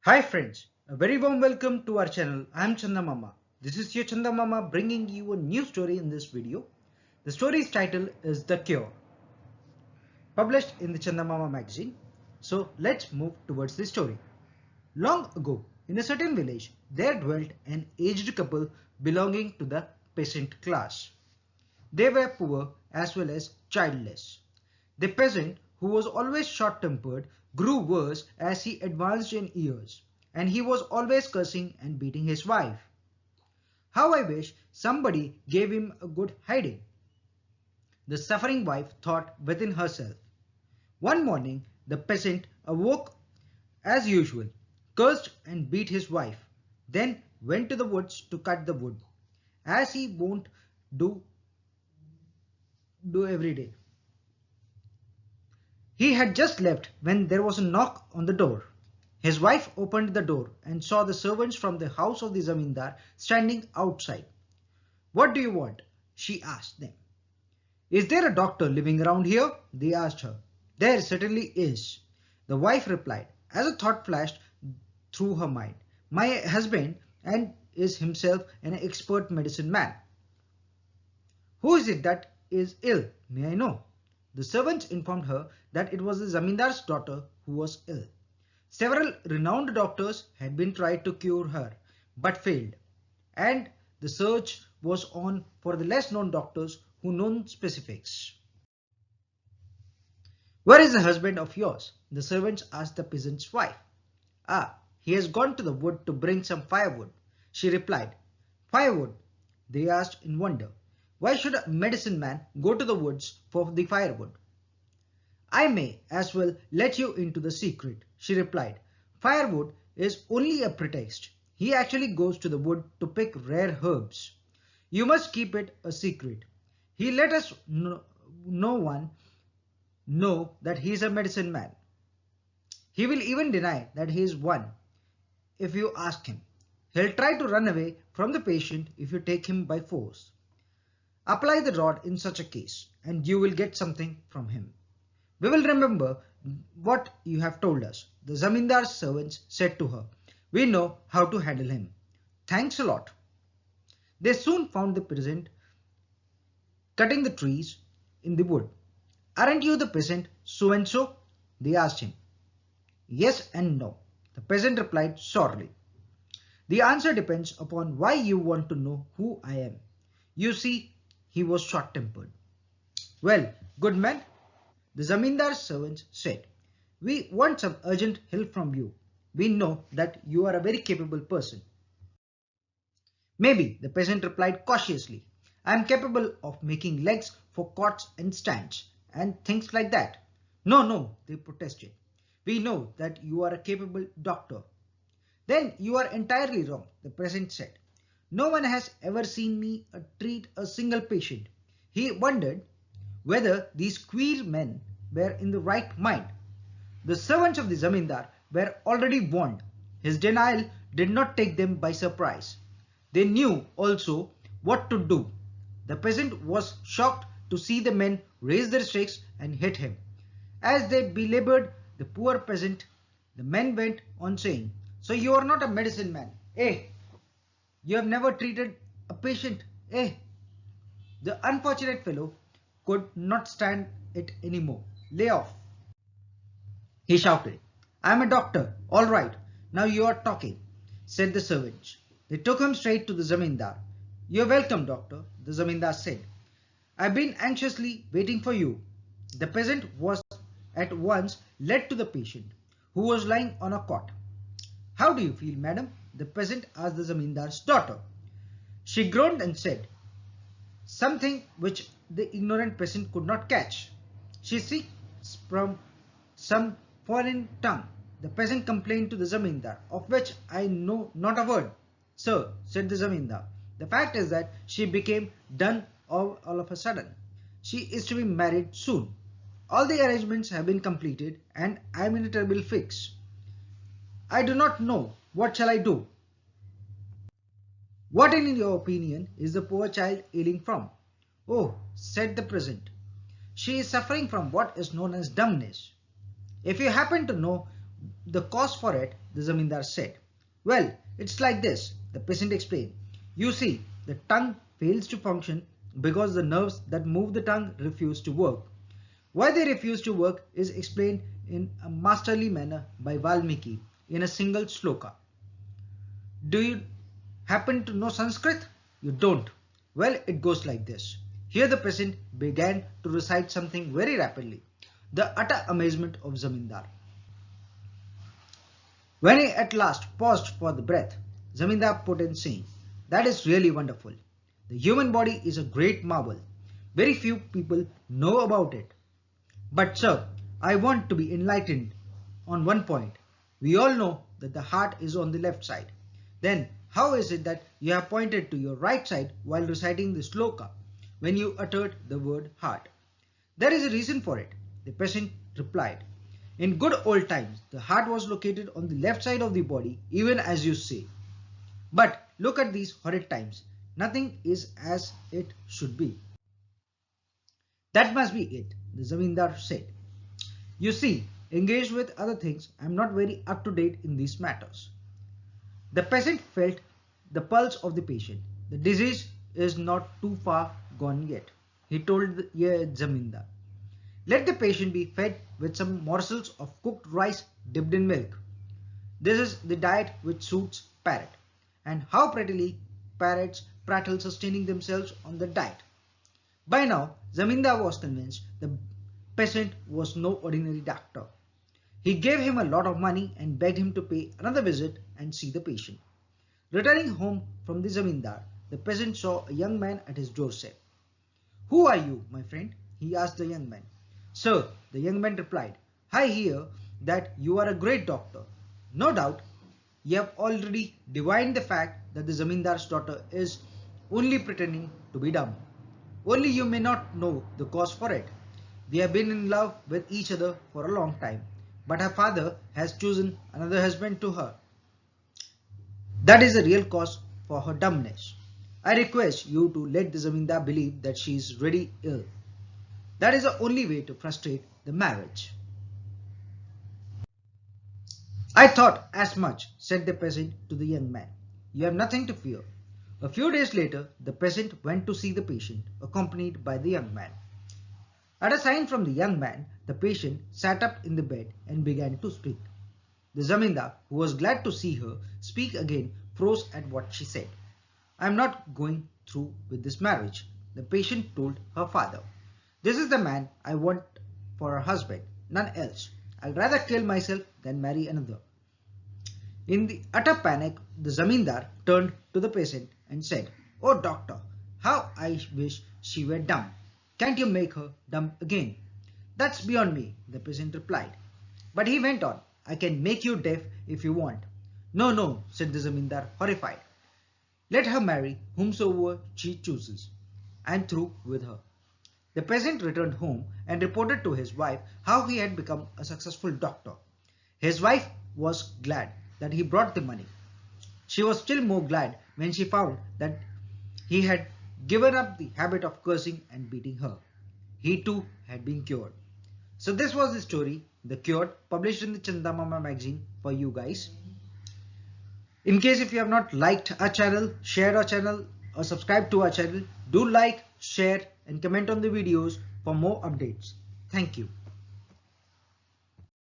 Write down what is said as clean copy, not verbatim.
Hi friends, a very warm welcome to our channel. I am Chanda Mama. This is your Chanda Mama bringing you a new story in this video. The story's title is The Cure, published in the Chanda Mama magazine. So let's move towards the story. Long ago, in a certain village, there dwelt an aged couple belonging to the peasant class. They were poor as well as childless. The peasant, who was always short-tempered, grew worse as he advanced in years, and he was always cursing and beating his wife. How I wish somebody gave him a good hiding, the suffering wife thought within herself. One morning, the peasant awoke as usual, cursed and beat his wife, then went to the woods to cut the wood, as he won't do every day. He had just left when there was a knock on the door. His wife opened the door and saw the servants from the house of the zamindar standing outside. "What do you want?" she asked them. "Is there a doctor living around here?" they asked her. "There certainly is," the wife replied, as a thought flashed through her mind. "My husband and is himself an expert medicine man." "Who is it that is ill, may I know?" The servants informed her that it was the zamindar's daughter who was ill. Several renowned doctors had been tried to cure her, but failed, and the search was on for the less known doctors who know specifics. "Where is the husband of yours?" the servants asked the peasant's wife. "Ah, he has gone to the wood to bring some firewood," she replied. "Firewood?" they asked in wonder. "Why should a medicine man go to the woods for the firewood?" "I may as well let you into the secret," she replied. "Firewood is only a pretext. He actually goes to the wood to pick rare herbs. You must keep it a secret. He let us no one know that he is a medicine man. He will even deny that he is one if you ask him. He'll try to run away from the patient if you take him by force. Apply the rod in such a case, and you will get something from him." "We will remember what you have told us," the zamindar's servants said to her. "We know how to handle him." "Thanks a lot." They soon found the peasant cutting the trees in the wood. "Aren't you the peasant so and so?" they asked him. "Yes and no," the peasant replied sorely. "The answer depends upon why you want to know who I am. You see, he was short-tempered." "Well, good man," the zamindar's servants said, "we want some urgent help from you. We know that you are a very capable person." "Maybe," the peasant replied cautiously. "I am capable of making legs for cots and stands, and things like that." "No, no," they protested. "We know that you are a capable doctor." "Then you are entirely wrong," the peasant said. "No one has ever seen me treat a single patient." He wondered whether these queer men were in the right mind. The servants of the zamindar were already warned. His denial did not take them by surprise. They knew also what to do. The peasant was shocked to see the men raise their sticks and hit him. As they belabored the poor peasant, the men went on saying, "So you are not a medicine man, eh? You have never treated a patient, eh?" The unfortunate fellow could not stand it anymore. "Lay off," he shouted. "I am a doctor, all right. Now you are talking," said the servants. They took him straight to the zamindar. "You are welcome, doctor," the zamindar said. "I've been anxiously waiting for you." The peasant was at once led to the patient, who was lying on a cot. "How do you feel, madam?" the peasant asked the zamindar's daughter. She groaned and said something which the ignorant peasant could not catch. "She speaks from some foreign tongue," the peasant complained to the zamindar, "of which I know not a word." "Sir," said the zamindar, "the fact is that she became done all of a sudden. She is to be married soon. All the arrangements have been completed and I am in a terrible fix. I do not know. What shall I do?" "What, in your opinion, is the poor child ailing from?" "Oh," said the peasant, "she is suffering from what is known as dumbness. If you happen to know the cause for it, the Zamindar said. Well, it's like this, the peasant explained. You see, the tongue fails to function because the nerves that move the tongue refuse to work. Why they refuse to work is explained in a masterly manner by Valmiki in a single sloka. Do you happen to know Sanskrit? You don't. Well, it goes like this. Here the peasant began to recite something very rapidly. The utter amazement of Zamindar. When he at last paused for the breath, Zamindar put in saying, That is really wonderful. The human body is a great marvel. Very few people know about it. But sir, I want to be enlightened on one point. We all know that the heart is on the left side. Then how is it that you have pointed to your right side while reciting the sloka when you uttered the word heart? There is a reason for it, the peasant replied. In good old times, the heart was located on the left side of the body, even as you say. But look at these horrid times. Nothing is as it should be. That must be it, the Zamindar said. You see, engaged with other things, I am not very up to date in these matters. The peasant felt the pulse of the patient. The disease is not too far gone yet, he told the Zamindar. Let the patient be fed with some morsels of cooked rice dipped in milk. This is the diet which suits parrot. And how prettily parrots prattle sustaining themselves on the diet. By now, Zamindar was convinced the peasant was no ordinary doctor. He gave him a lot of money and begged him to pay another visit and see the patient. Returning home from the Zamindar, the peasant saw a young man at his doorstep. Who are you, my friend? He asked the young man. Sir, the young man replied, I hear that you are a great doctor. No doubt, you have already divined the fact that the Zamindar's daughter is only pretending to be dumb. Only you may not know the cause for it. They have been in love with each other for a long time, but her father has chosen another husband to her. That is the real cause for her dumbness. I request you to let the Zamindar believe that she is really ill. That is the only way to frustrate the marriage. I thought as much, said the peasant to the young man. You have nothing to fear. A few days later, the peasant went to see the patient, accompanied by the young man. At a sign from the young man, the patient sat up in the bed and began to speak. The Zamindar, who was glad to see her speak again, froze at what she said. I am not going through with this marriage, the patient told her father. This is the man I want for a husband, none else. I'll rather kill myself than marry another. In the utter panic, the Zamindar turned to the patient and said, Oh doctor, how I wish she were dumb. Can't you make her dumb again? That's beyond me, the peasant replied. But he went on, I can make you deaf if you want. No, no, said the Zamindar, horrified. Let her marry whomsoever she chooses. I am through with her. The peasant returned home and reported to his wife how he had become a successful doctor. His wife was glad that he brought the money. She was still more glad when she found that he had given up the habit of cursing and beating her. He too had been cured. So this was the story, The Cured, published in the Chandamama magazine for you guys. In case if you have not liked our channel, shared our channel or subscribed to our channel, do like, share and comment on the videos for more updates. Thank you.